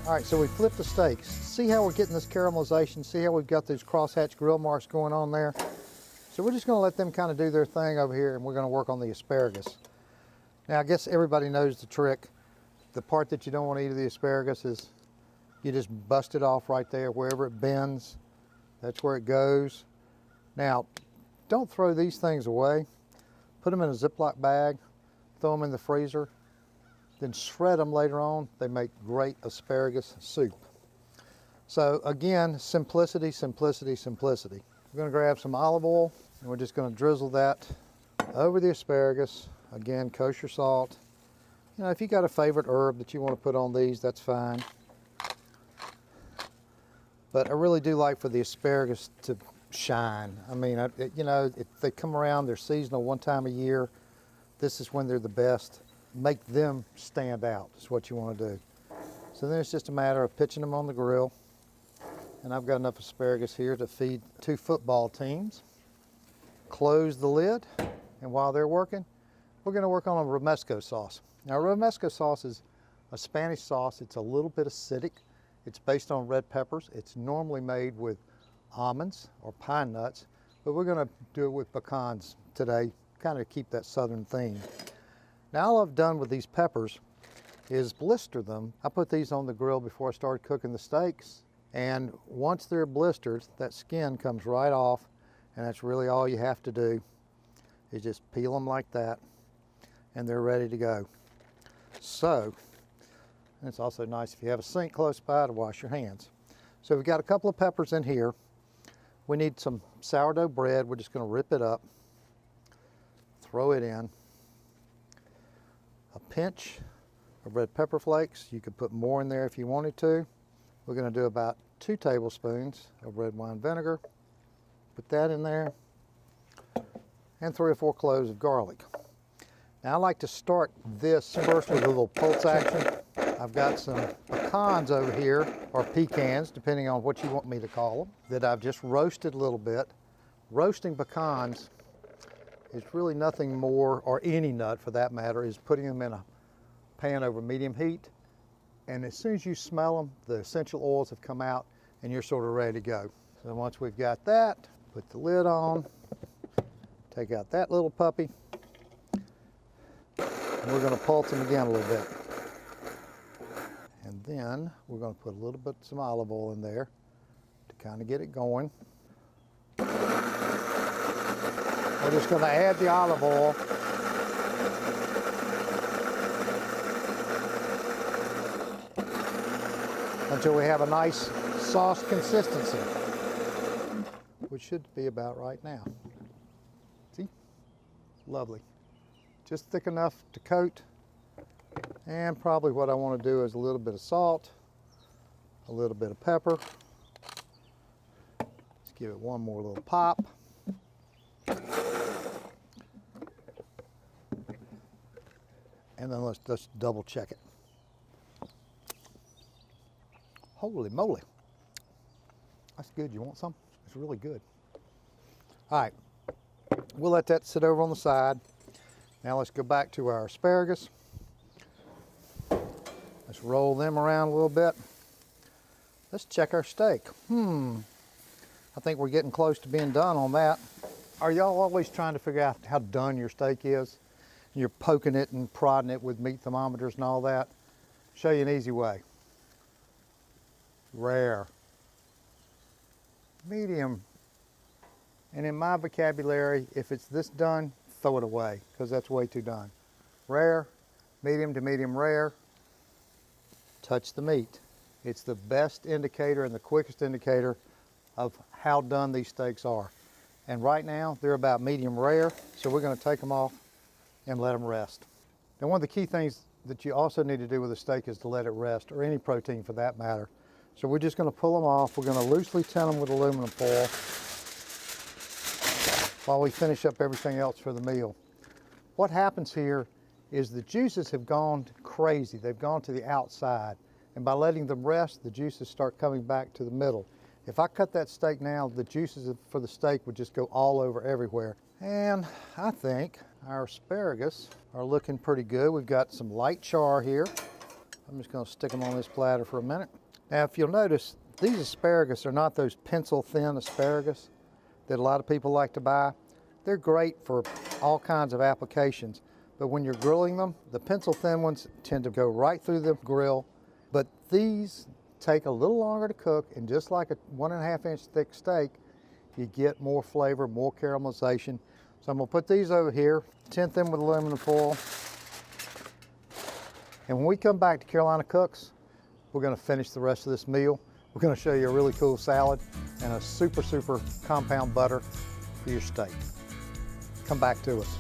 All right, so we flipped the steaks. See how we're getting this caramelization? See how we've got those crosshatch grill marks going on there? So we're just gonna let them kind of do their thing over here, and we're gonna work on the asparagus. Now, I guess everybody knows the trick. The part that you don't want to eat of the asparagus is you just bust it off right there. Wherever it bends, that's where it goes. Now, don't throw these things away. Put them in a Ziploc bag, throw them in the freezer, then shred them later on. They make great asparagus soup. So again, simplicity, simplicity, simplicity. We're gonna grab some olive oil and we're just gonna drizzle that over the asparagus. Again, kosher salt. You know, if you got a favorite herb that you want to put on these, that's fine. But I really do like for the asparagus to shine. I mean, you know, if they come around, they're seasonal one time a year. This is when they're the best. Make them stand out is what you want to do. So then it's just a matter of pitching them on the grill. And I've got enough asparagus here to feed 2 football teams. Close the lid, and while they're working, we're going to work on a Romesco sauce. Now, Romesco sauce is a Spanish sauce. It's a little bit acidic. It's based on red peppers. It's normally made with almonds or pine nuts, but we're going to do it with pecans today, kind of keep that southern theme. Now, all I've done with these peppers is blister them. I put these on the grill before I started cooking the steaks, and once they're blistered, that skin comes right off, and that's really all you have to do is just peel them like that, and they're ready to go. So, and it's also nice if you have a sink close by to wash your hands. So we've got a couple of peppers in here. We need some sourdough bread. We're just going to rip it up, throw it in. A pinch of red pepper flakes. You could put more in there if you wanted to. We're going to do about 2 tablespoons of red wine vinegar. Put that in there. And 3 or 4 cloves of garlic. Now I like to start this first with a little pulse action. I've got some pecans over here, or pecans, depending on what you want me to call them, that I've just roasted a little bit. Roasting pecans is really nothing more, or any nut for that matter, is putting them in a pan over medium heat. And as soon as you smell them, the essential oils have come out and you're sort of ready to go. So once we've got that, put the lid on, take out that little puppy, and we're going to pulse them again a little bit. And then we're going to put a little bit, some olive oil in there to kind of get it going. We're just going to add the olive oil. Until we have a nice sauce consistency, which should be about right now. See? Lovely. Just thick enough to coat. And probably what I want to do is a little bit of salt, a little bit of pepper. Let's give it one more little pop. And then let's just double check it. Holy moly. That's good. You want some? It's really good. All right. We'll let that sit over on the side. Now let's go back to our asparagus. Let's roll them around a little bit. Let's check our steak. I think we're getting close to being done on that. Are y'all always trying to figure out how done your steak is? You're poking it and prodding it with meat thermometers and all that? Show you an easy way. Rare. Medium. And in my vocabulary, if it's this done, throw it away, because that's way too done. Rare, medium to medium rare. Touch the meat. It's the best indicator and the quickest indicator of how done these steaks are. And right now, they're about medium rare, so we're going to take them off and let them rest. Now, one of the key things that you also need to do with a steak is to let it rest, or any protein for that matter. So we're just going to pull them off. We're going to loosely tin them with aluminum foil while we finish up everything else for the meal. What happens here is the juices have gone crazy. They've gone to the outside. And by letting them rest, the juices start coming back to the middle. If I cut that steak now, the juices for the steak would just go all over everywhere. And I think our asparagus are looking pretty good. We've got some light char here. I'm just going to stick them on this platter for a minute. Now, if you'll notice, these asparagus are not those pencil thin asparagus that a lot of people like to buy. They're great for all kinds of applications, but when you're grilling them, the pencil thin ones tend to go right through the grill, but these take a little longer to cook, and just like a 1.5 inch thick steak, you get more flavor, more caramelization. So I'm gonna put these over here, tint them with aluminum foil, and when we come back to Carolina Cooks, we're gonna finish the rest of this meal. We're gonna show you a really cool salad and a super compound butter for your steak. Come back to us.